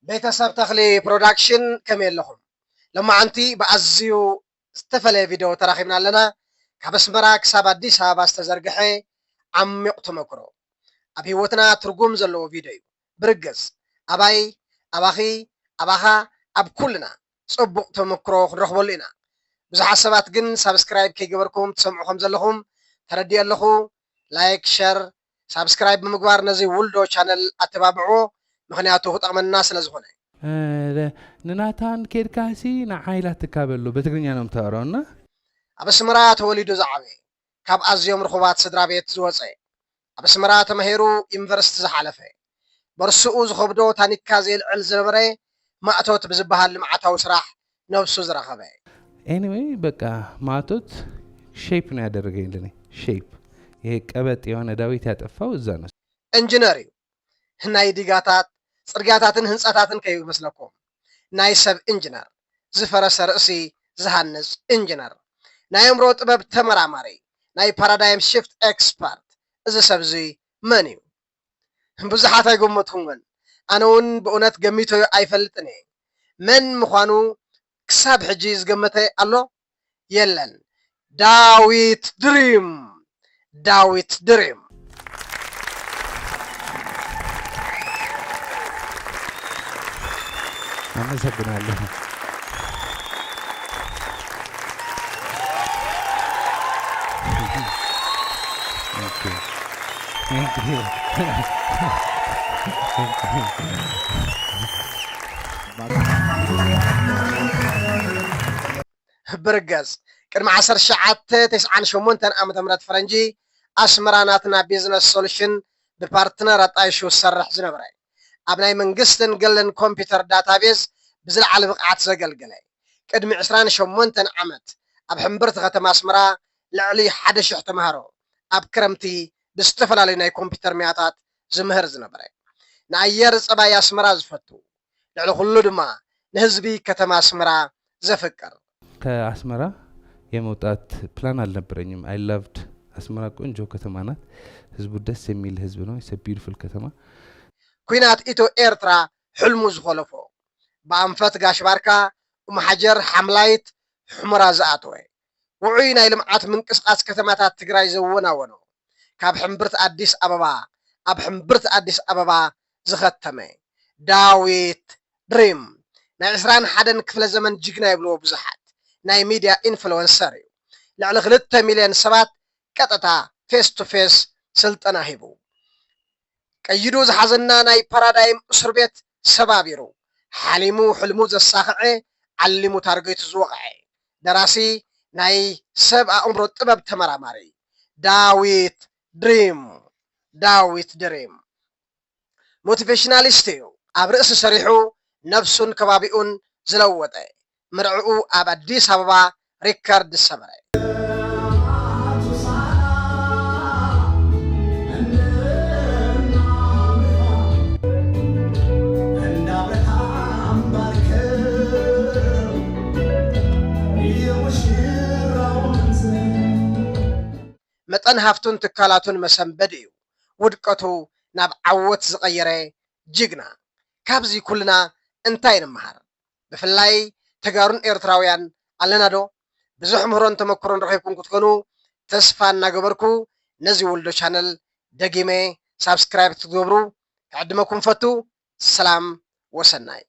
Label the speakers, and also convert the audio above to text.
Speaker 1: ቤተሰብ ተኽሊ ፕሮዳክሽን ከመይ ኣለኹም ሎማዓንቲ ብኣዝዩ ዝተፈለየ ቪድዮ ተራኺብና ኣለና ካብ ኣስመራ ክሳብ ኣዲስ ኣበባ ዝተዘርግሐ ዓሚቕ ተመክሮ ኣብ ሂወትና ትርጉም ዘለዎ ቪድዮ እዩ ብርግጽ ኣባይ ኣባኺ ኣባኻ ኣብ ኩልና ጽቡቕ ተመክሮ ክንረኽበሉ ኢና ብዙሓት ሰባት ግን ሳብስክራይብ ከይገበርኩም ትሰምዑ ከም ዘለኹም ተረዲእ ኣለኹ ላይክ ሸር ሳብስክራይብ ብምግባር ነዚ ውልዶ ቻነል ኣተባብዕዎ ምክንያቱ ክጠቕመና ስለ ዝኾነ
Speaker 2: ንናታን ኬድካሲ ንዓይላት ትካበሉ በትግርኛ ነው ተወራውና
Speaker 1: ኣብ ኣስመራ ተወሊዱ ዝዓበየ ካብ ኣዝዮም ርኹባት ስድራ ቤት ዝወፀ ኣብ ኣስመራ ተማሂሩ ዩኒቨርሲቲ ዝሓለፈ በርስኡ ዝኸብዶ ታኒካ ዘይልዕል ዝነበረ ማእቶት ብዝበሃል ልምዓታዊ ስራሕ ነብሱ ዝረኸበ
Speaker 2: ኤኒዌይ በቃ ማእቶት ሼፕ ነው ያደረገኝ ሼፕ ይሄ ቀበጥ የሆነ ዳዊት ያጠፋው እዛ ነው
Speaker 1: ኢንጂነር ናይ ዲጋታት ጽርግያታትን ህንጻታትን ከይመስለኩም ናይ ሰብ ኢንጂነር ዝፈረሰ ርእሲ ዝሃንጽ ኢንጂነር ናይ አእምሮ ጥበብ ተመራማሪ ናይ ፓራዳይም ሽፍት ኤክስፐርት እዚ ሰብ እዚ መን እዩ ብዙሓት ኣይገመትኩምን ኣነ እውን ብእውነት ገሚቶ ኣይፈልጥን መን ምዃኑ ክሳብ ሕጂ ዝገመተ ኣሎ የለን ዳዊት ድሪም
Speaker 2: አመሰግናለሁ Thank you.
Speaker 1: ብርገጽ ቅድሚ 1998 ዓመተ ምህረት ፈረንጂ ኣስመራ ናትና ቢዝነስ ሶሉሽን ብፓርትነር ኣጣይሹ ዝሰርሕ ዝነበረ ኣብ ናይ መንግስትን ገለን ኮምፒውተር ዳታቤዝ ብዝለዓለ ብቕዓት ዘገልገለ ቅድሚ 28 ዓመት ኣብ ሕምብርቲ ከተማ ኣስመራ ልዕሊ 1000 ተምሃሮ ኣብ ክረምቲ ብዝተፈላለዩ ናይ ኮምፒውተር ሞያታት ዝምህር ዝነበረ ንኣየር ጸባይ ኣስመራ ዝፈቱ ልዕሊ ኩሉ ድማ ንህዝቢ ከተማ ኣስመራ ዘፍቅር
Speaker 2: ከአስመራ የመውጣት ፕላን አልነበረኝም አይ ላቭድ አስመራ ቆንጆ ከተማ ናት ህዝቡ ደስ የሚል ህዝብ ነው ኢትስ አ ቢዩቲፉል ከተማ
Speaker 1: ኩናት ኢትዮ ኤርትራ ሕልሙ ዝኸለፎ በአንፈት ጋሽ ባርካ ወመሓጀር ሓምላይት ሕመራ ዝኣተወ ውዑይ ናይ ልምዓት ምንቅስቃስ ከተማታት ትግራይ ዘወናወኖ ካብ ሕምብርቲ አዲስ አበባ ዝኸተመ ዳዊት ድሪም ናይ 21 ክፍለ ዘመን ጅግና ይብልዎ ብዙሓት ናይ ሚዲያ ኢንፍሉዌንሰር እዩ ልዕሊ 2 ሚልዮን ሰባት ቀጥታ ፌስ ቱ ፌስ ስልጠና ሂቡ ቀይዱ ዝሓዘና ናይ ፓራዳይም እስር ቤት ሰባቢሩ ሓሊሙ ሕልሙ ዘሳኽዐ ዓሊሙ ታርጌቱ ዝወቕዐ ደራሲ ናይ ሰብ ኣእምሮ ጥበብ ተመራማሪ ዳዊት ድሪም ሞቲቬሽናሊስት እዩ ኣብ ርእሲ ሰሪሑ ነፍሱን ከባቢኡን ዝለወጠ ምርዕኡ ኣብ ኣዲስ አበባ ሪካርድ ሰበረ መጠን ሃፍቱን ትካላቱን መሰንበድ እዩ ውድቀቱ ናብ ዓወት ዝቀየረ ጅግና ካብዚ ኩልና እንታይ ንመሃር ብፍላይ ተጋሩን ኤርትራውያን ኣለና ዶ ብዙሕ ምህሮን ተመክሮን ረኺብኩም ክትኮኑ ተስፋ እናገበርኩ ነዚ ውልዶ ቻነል ደጊመ ሳብስክራይብ ትገብሩ ክዕድመኩም ፈቱ ሰላም ወሰናይ